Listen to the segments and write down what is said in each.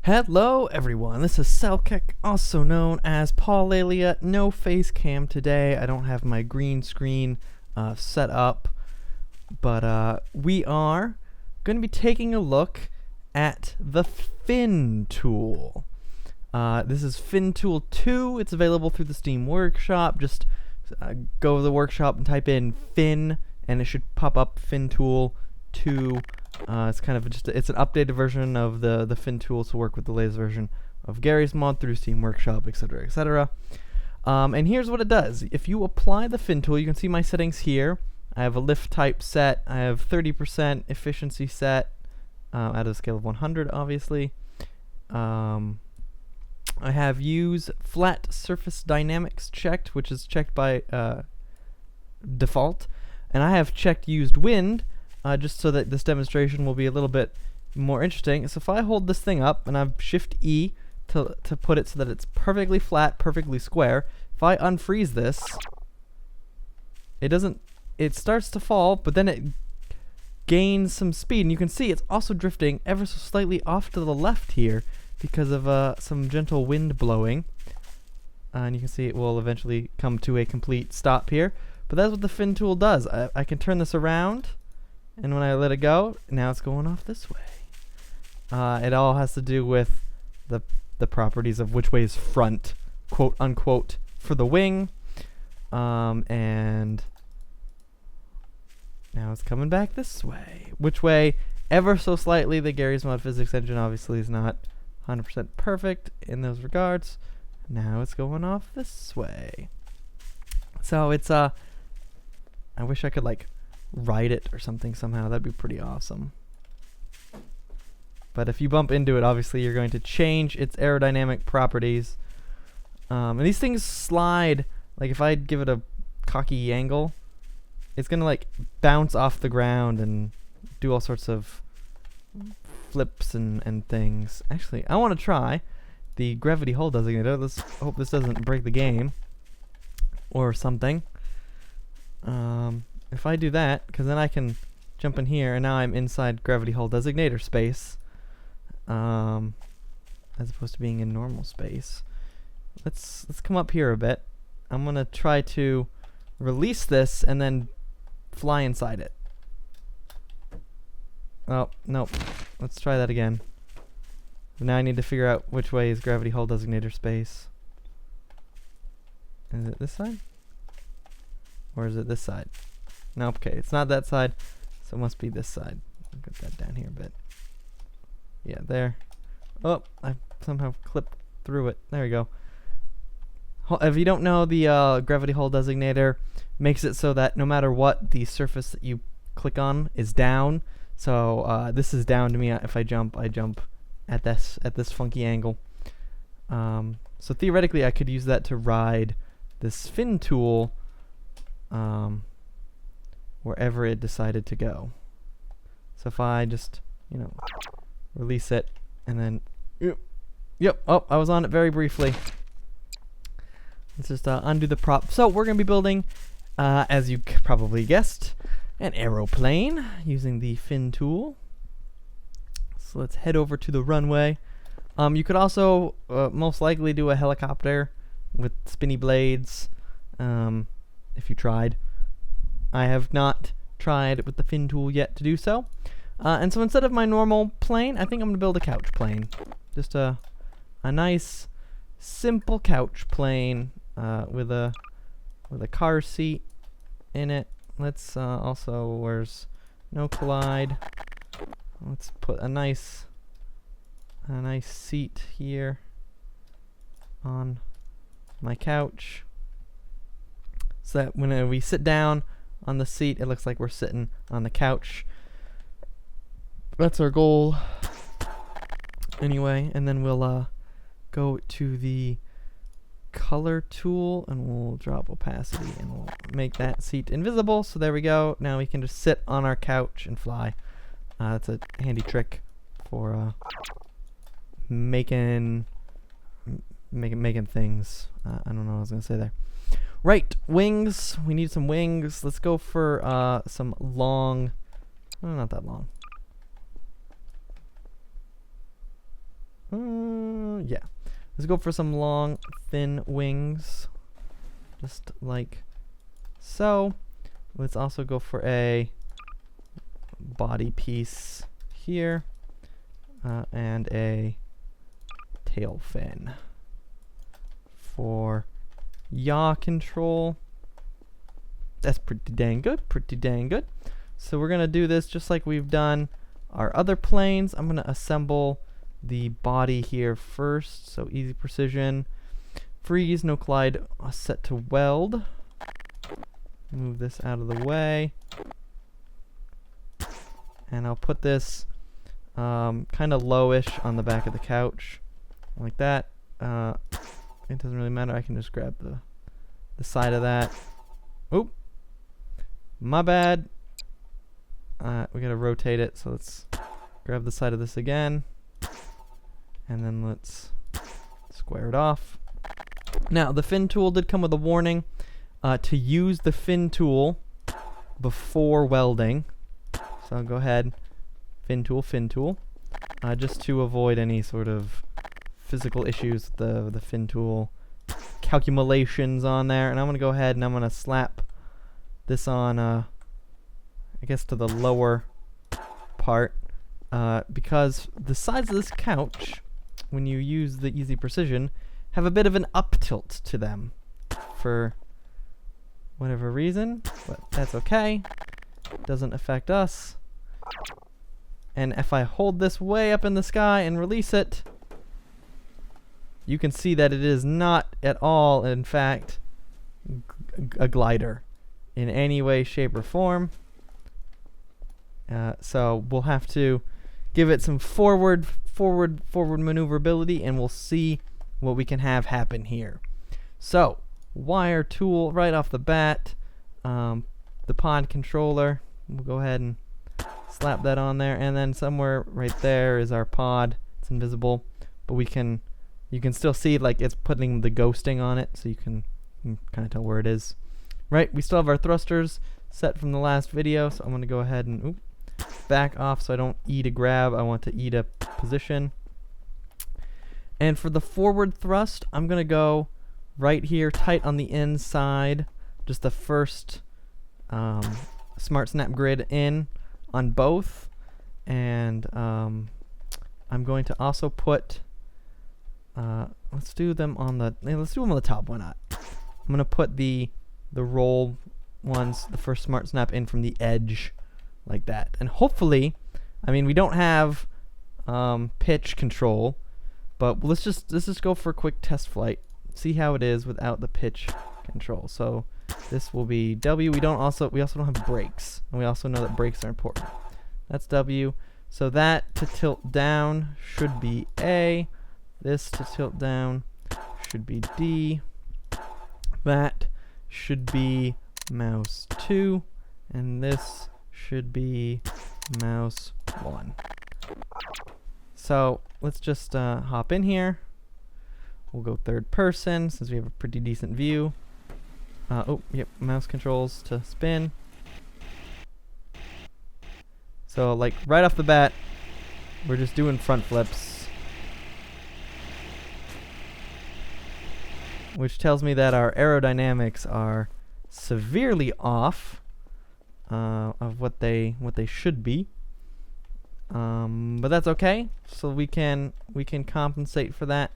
Hello everyone, this is Selkek, also known as Paulaelia. No face cam today. I don't have my green screen set up, but we are going to be taking a look at the Fin tool. This is Fin tool 2. It's available through the Steam Workshop. Just go to the workshop and type in Fin, and it should pop up Fin tool 2. It's kind of it's an updated version of the Fin tool to work with the latest version of Garry's mod through Steam Workshop, etc., etc. And here's what it does. If you apply the Fin tool, you can see my settings here. I have a lift type set. I have 30% efficiency set at a scale of 100, obviously. I have use flat surface dynamics checked, which is checked by default, and I have checked used wind. Just so that this demonstration will be a little bit more interesting. So if I hold this thing up and I Shift E to put it so that it's perfectly flat, perfectly square, if I unfreeze this, it starts to fall, but then it gains some speed, and you can see it's also drifting ever so slightly off to the left here because of some gentle wind blowing. And you can see it will eventually come to a complete stop here. But that's what the Fin tool does. I can turn this around, and when I let it go, now it's going off this way. It all has to do with the properties of which way is front, quote unquote, for the wing. And now it's coming back this way. Which way, ever so slightly. The Garry's Mod Physics engine obviously is not 100% perfect in those regards. Now it's going off this way. So it's I wish I could like ride it or something somehow. That'd be pretty awesome. But if you bump into it, obviously you're going to change its aerodynamic properties. And these things slide. Like if I give it a cocky angle, it's gonna like bounce off the ground and do all sorts of flips and things. Actually, I want to try the gravity hull designator. Let's hope this doesn't break the game or something. If I do that, because then I can jump in here, and now I'm inside gravity hull designator space, as opposed to being in normal space. Let's come up here a bit. I'm gonna try to release this and then fly inside it. Oh, nope. Let's try that again. Now I need to figure out which way is gravity hull designator space. Is it this side? Or is it this side? Nope, okay, it's not that side, so it must be this side. I'll get that down here a bit. Yeah, there. Oh, I somehow clipped through it. There we go. If you don't know, the gravity hull designator makes it so that no matter what, the surface that you click on is down. So this is down to me. If I jump at this funky angle. So theoretically, I could use that to ride this Fin tool wherever it decided to go. So if I just, release it and then, yep, oh, I was on it very briefly. Let's just undo the prop. So we're going to be building, as you probably guessed, an aeroplane using the Fin tool. So let's head over to the runway. You could also most likely do a helicopter with spinny blades if you tried. I have not tried with the Fin tool yet to do so. And so instead of my normal plane, I think I'm going to build a couch plane. Just a nice, simple couch plane with a car seat in it. Let's also, where's no collide. Let's put a nice seat here on my couch, so that when we sit down on the seat, it looks like we're sitting on the couch. That's our goal anyway. And then we'll go to the color tool and we'll drop opacity and we'll make that seat invisible. So there we go. Now we can just sit on our couch and fly. That's a handy trick for making things. I don't know what I was gonna say there. Right, wings. We need some wings. Let's go for some long. Oh, not that long. Yeah. Let's go for some long, thin wings. Just like so. Let's also go for a body piece here. And a tail fin for yaw control. That's pretty dang good, pretty dang good. So we're gonna do this just like we've done our other planes. I'm gonna assemble the body here first, so easy precision. Freeze, no collide, set to weld. Move this out of the way. And I'll put this kind of lowish on the back of the couch, like that. It doesn't really matter, I can just grab the side of that. Oop, my bad. We gotta rotate it, so let's grab the side of this again. And then let's square it off. Now, the fin tool did come with a warning to use the fin tool before welding. So I'll go ahead, fin tool, just to avoid any sort of physical issues with the fin tool calculations on there. And I'm gonna go ahead and I'm gonna slap this on, I guess, to the lower part, because the sides of this couch, when you use the easy precision, have a bit of an up tilt to them for whatever reason, but that's okay. Doesn't affect us. And if I hold this way up in the sky and release it, you can see that it is not at all, in fact, a glider in any way, shape, or form. So we'll have to give it some forward maneuverability, and we'll see what we can have happen here. So, wire tool right off the bat, the pod controller, we'll go ahead and slap that on there, and then somewhere right there is our pod. It's invisible, but you can still see, like, it's putting the ghosting on it, so you can kind of tell where it is. Right, we still have our thrusters set from the last video, so I'm going to go ahead and back off so I don't eat a grab. I want to eat a position. And for the forward thrust, I'm going to go right here, tight on the inside, just the first Smart Snap grid in on both. And I'm going to also put, let's do them on the top, why not? I'm going to put the roll ones, the first Smart Snap in from the edge, like that. And hopefully, I mean, we don't have pitch control, but let's just go for a quick test flight, see how it is without the pitch control. So this will be W. We also don't have brakes, and we also know that brakes are important. That's W. So that to tilt down should be A. This to tilt down should be D. That should be mouse 2, and this should be mouse 1. So let's just hop in here. We'll go third person since we have a pretty decent view. Mouse controls to spin. So like right off the bat, we're just doing front flips, which tells me that our aerodynamics are severely off of what they should be. But that's okay. So we can compensate for that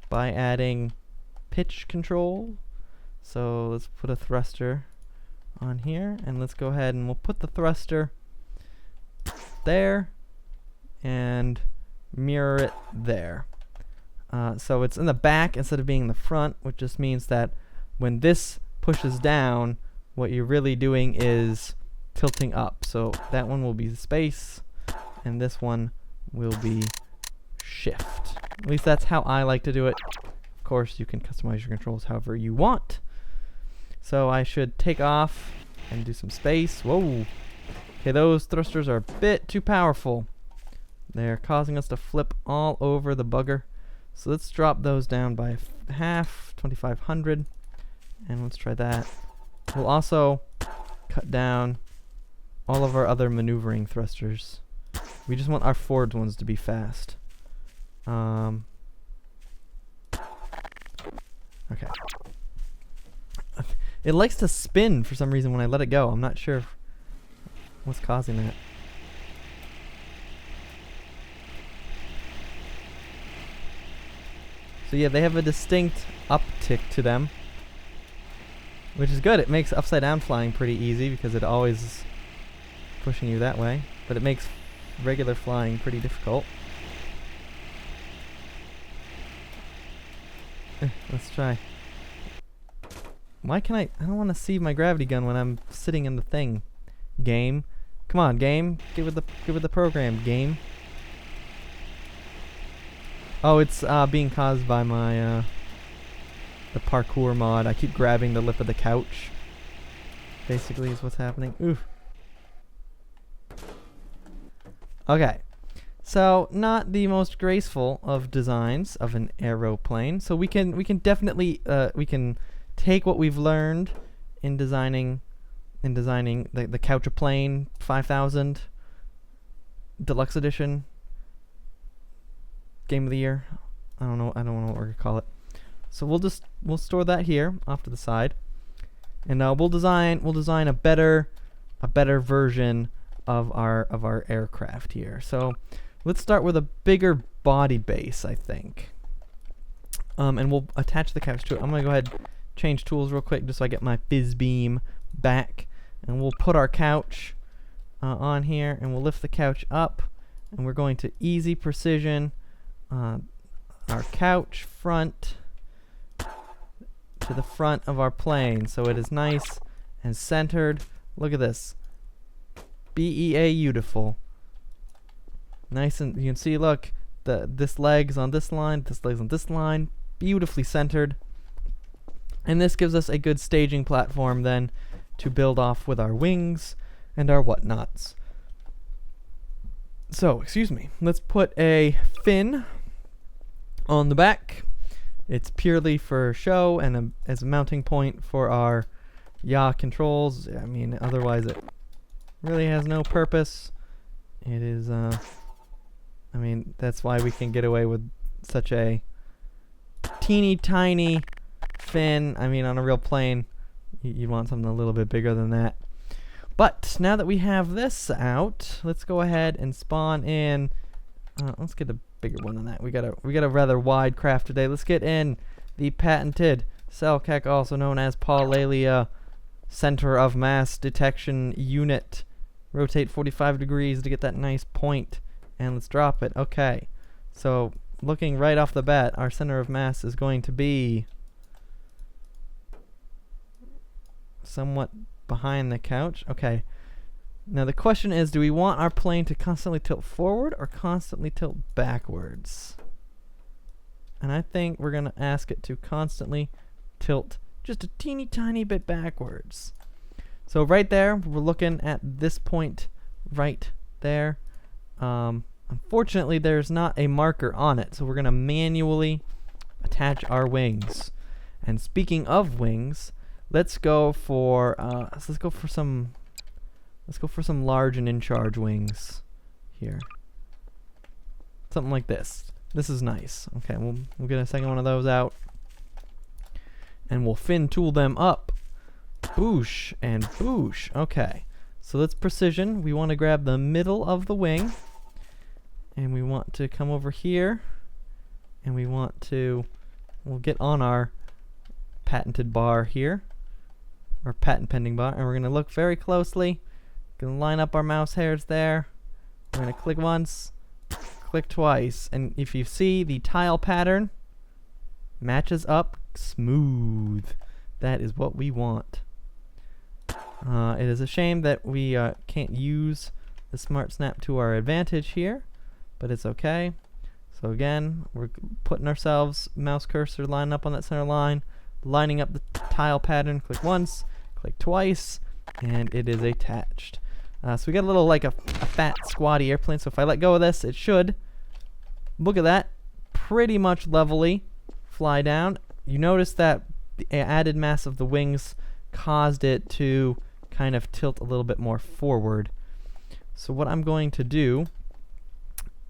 by adding pitch control. So let's put a thruster on here, and let's go ahead and we'll put the thruster there and mirror it there. So it's in the back instead of being in the front, which just means that when this pushes down, what you're really doing is tilting up. So that one will be space, and this one will be shift. At least that's how I like to do it. Of course, you can customize your controls however you want. So I should take off and do some space. Whoa. Okay, those thrusters are a bit too powerful. They're causing us to flip all over the bugger. So let's drop those down by half, 2500. And let's try that. We'll also cut down all of our other maneuvering thrusters. We just want our forward ones to be fast. Okay. It likes to spin for some reason when I let it go. I'm not sure what's causing that. So yeah, they have a distinct uptick to them, which is good. It makes upside down flying pretty easy because it always is pushing you that way, but it makes regular flying pretty difficult. Let's try. Why can I don't want to see my gravity gun when I'm sitting in the thing. Game. Come on, game. Get with the program, game. Oh, it's being caused by my the parkour mod. I keep grabbing the lip of the couch. Basically is what's happening. Oof. Okay. So, not the most graceful of designs of an aeroplane. So we can definitely we can take what we've learned in designing the Couch-A-Plane 5000 Deluxe Edition Game of the Year. I don't know what we're gonna call it. So we'll store that here off to the side, and we'll design a better version of our aircraft here. So let's start with a bigger body base, I think. And we'll attach the couch to it. I'm gonna go ahead and change tools real quick just so I get my fizz beam back, and we'll put our couch on here, and we'll lift the couch up, and we're going to easy precision our couch front to the front of our plane, so it is nice and centered. Look at this, beautiful. Nice, and you can see, look, this leg's on this line, this leg's on this line, beautifully centered. And this gives us a good staging platform then to build off with our wings and our whatnots. So, excuse me, let's put a fin on the back. It's purely for show and as a mounting point for our yaw controls. I mean, otherwise it really has no purpose. It is, I mean, that's why we can get away with such a teeny tiny fin. I mean, on a real plane, you'd want something a little bit bigger than that. But now that we have this out, let's go ahead and spawn in. Let's get a bigger one than that. We got a rather wide craft today. Let's get in the patented Cellkek, also known as Paulaelia Center of Mass Detection Unit. Rotate 45 degrees to get that nice point, and let's drop it. Okay, so looking right off the bat, our center of mass is going to be somewhat behind the couch. Okay, now the question is, do we want our plane to constantly tilt forward or constantly tilt backwards? And I think we're going to ask it to constantly tilt just a teeny tiny bit backwards. So right there, we're looking at this point right there. Unfortunately, there's not a marker on it, so we're going to manually attach our wings. And speaking of wings, let's go for some large and in charge wings here. Something like this. This is nice. Okay, we'll get a second one of those out, and we'll fin tool them up. Boosh and boosh. Okay, so let's precision. We want to grab the middle of the wing, and we want to come over here, and we'll get on our patented bar here, or patent pending bar, and we're going to look very closely. Going to line up our mouse hairs there. We're going to click once, click twice, and if you see, the tile pattern matches up smooth. That is what we want. It is a shame that we can't use the Smart Snap to our advantage here, but it's okay. So again, we're putting ourselves, mouse cursor line up on that center line, lining up the tile pattern, click once, click twice, and it is attached. So we got a little like a fat squatty airplane, so if I let go of this, it should, look at that, pretty much levelly fly down. You notice that the added mass of the wings caused it to kind of tilt a little bit more forward. So what I'm going to do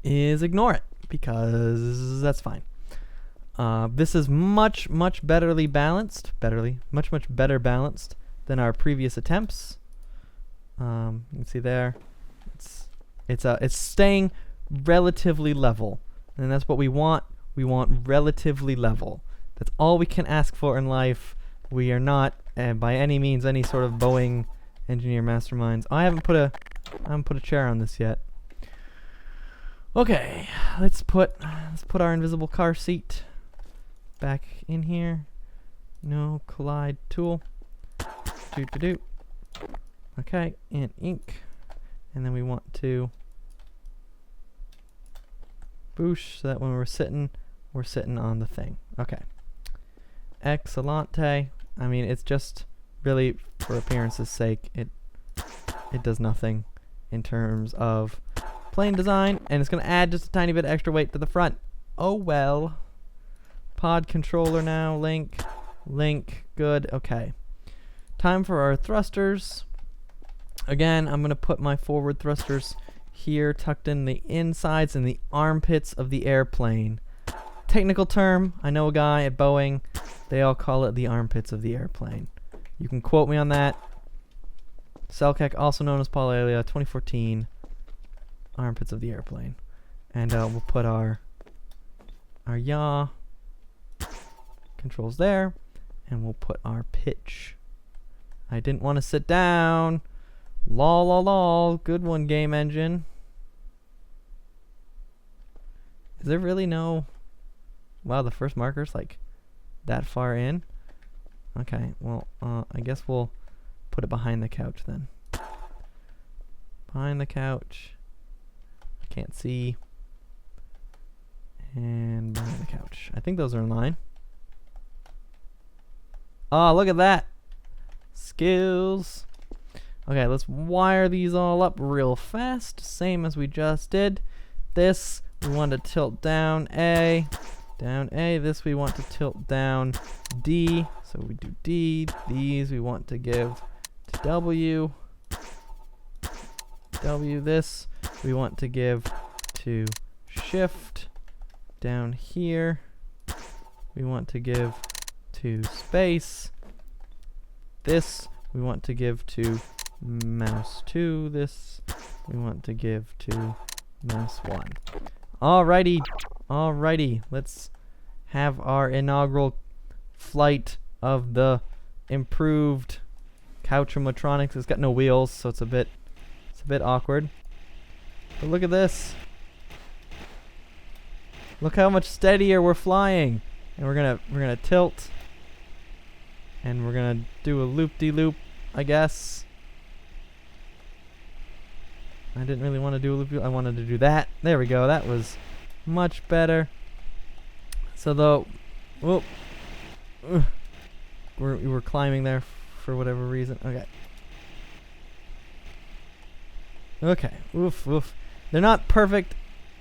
is ignore it, because that's fine. This is much better balanced than our previous attempts. You can see there, it's staying relatively level, and that's what we want. We want relatively level. That's all we can ask for in life. We are not, by any means, any sort of Boeing engineer masterminds. I haven't put a chair on this yet. Okay, let's put our invisible car seat back in here. No collide tool. Do. Okay, and ink. And then we want to boosh so that when we're sitting on the thing. Okay. Excellente. I mean, it's just really for appearance's sake. It does nothing in terms of plane design, and it's going to add just a tiny bit of extra weight to the front. Oh well. Pod controller now, link, good, okay. Time for our thrusters. Again, I'm going to put my forward thrusters here, tucked in the insides and the armpits of the airplane. Technical term, I know a guy at Boeing, they all call it the armpits of the airplane. You can quote me on that. Selkek, also known as Paulaelia, 2014, armpits of the airplane. And we'll put our yaw controls there, and we'll put our pitch. I didn't want to sit down. Lol. Good one, game engine. Is there really no... Wow, the first marker's like that far in. Okay, well, I guess we'll put it behind the couch then. Behind the couch. I can't see. And behind the couch. I think those are in line. Oh, look at that. Skills. Okay, let's wire these all up real fast. Same as we just did. This, we want to tilt down A. Down A. This we want to tilt down D. So we do D. These we want to give to W. W. This we want to give to Shift. Down here we want to give to space. This we want to give to mouse 2. This we want to give to mouse 1. Alrighty, let's have our inaugural flight of the improved Couchomatronics. It's got no wheels, so it's a bit awkward. But look at this. Look how much steadier we're flying. And we're gonna tilt. And we're gonna do a loop-de-loop, I guess. I didn't really want to do a loop-de-loop. I wanted to do that. There we go. That was much better. So we're climbing there for whatever reason. Okay. Oof. They're not perfect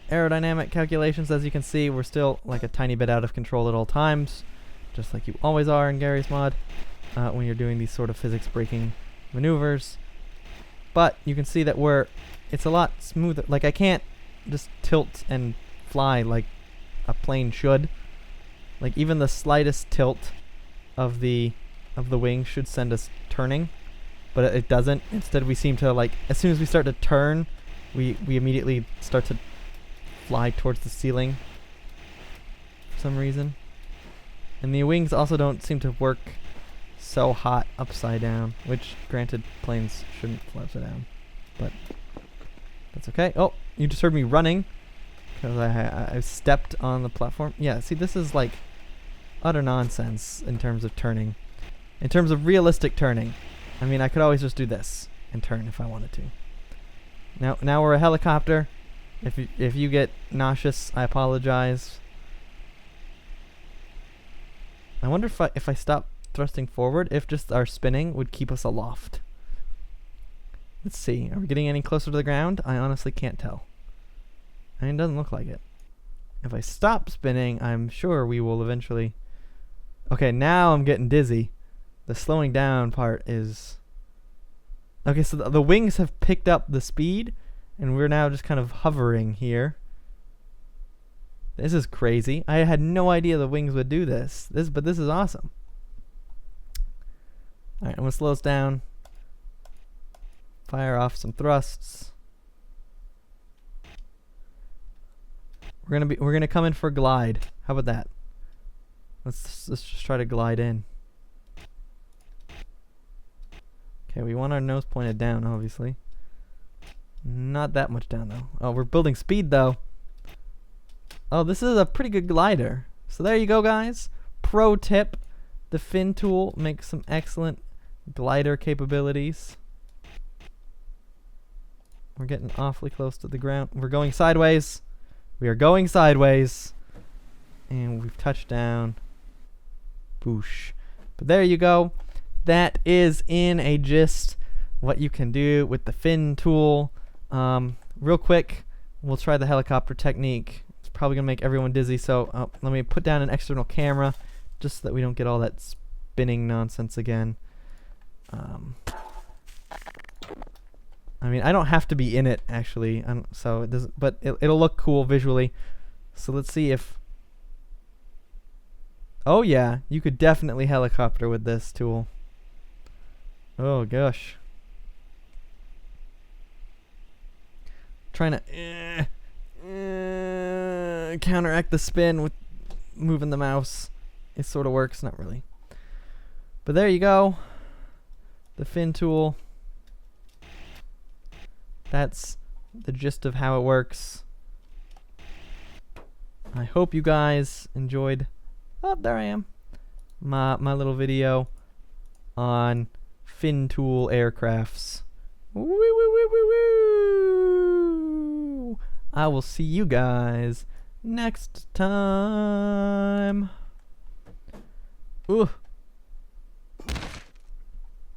aerodynamic calculations, as you can see. We're still like a tiny bit out of control at all times, just like you always are in Garry's mod when you're doing these sort of physics breaking maneuvers. But you can see that it's a lot smoother. Like, I can't just tilt and fly like a plane should. Like, even the slightest tilt of the wing should send us turning, but it doesn't. Instead, we seem to, like, as soon as we start to turn, we immediately start to fly towards the ceiling for some reason. And the wings also don't seem to work so hot upside down, which, granted, planes shouldn't fly upside down, but that's okay. Oh, you just heard me running because I stepped on the platform. Yeah, see, this is like utter nonsense in terms of turning. In terms of realistic turning, I mean, I could always just do this and turn if I wanted to. Now we're a helicopter. If you get nauseous, I apologize. I wonder if I stop thrusting forward, if just our spinning would keep us aloft. Let's see. Are we getting any closer to the ground? I honestly can't tell. I mean, it doesn't look like it. If I stop spinning, I'm sure we will eventually... Okay, now I'm getting dizzy. The slowing down part is... Okay, so the wings have picked up the speed, and we're now just kind of hovering here. This is crazy. I had no idea the wings would do this. But this is awesome. All right, I'm gonna slow us down. Fire off some thrusts. We're gonna come in for glide. How about that? Let's just try to glide in. Okay, we want our nose pointed down, obviously. Not that much down though. Oh, we're building speed though. Oh, this is a pretty good glider. So there you go, guys. Pro tip: the fin tool makes some excellent glider capabilities. We're getting awfully close to the ground. We're going sideways. We are going sideways. And we've touched down. Boosh. But there you go. That is in a gist what you can do with the fin tool. Real quick, we'll try the helicopter technique. It's probably going to make everyone dizzy. So let me put down an external camera just so that we don't get all that spinning nonsense again. I mean, I don't have to be in it actually, so it doesn't. But it'll look cool visually. So let's see if. Oh yeah, you could definitely helicopter with this tool. Oh gosh. Trying to counteract the spin with moving the mouse. It sort of works, not really. But there you go. The fin tool. That's the gist of how it works. I hope you guys enjoyed. Oh, there I am. My little video on fin tool aircrafts. Woo, woo, woo, woo, woo. I will see you guys next time. Ooh.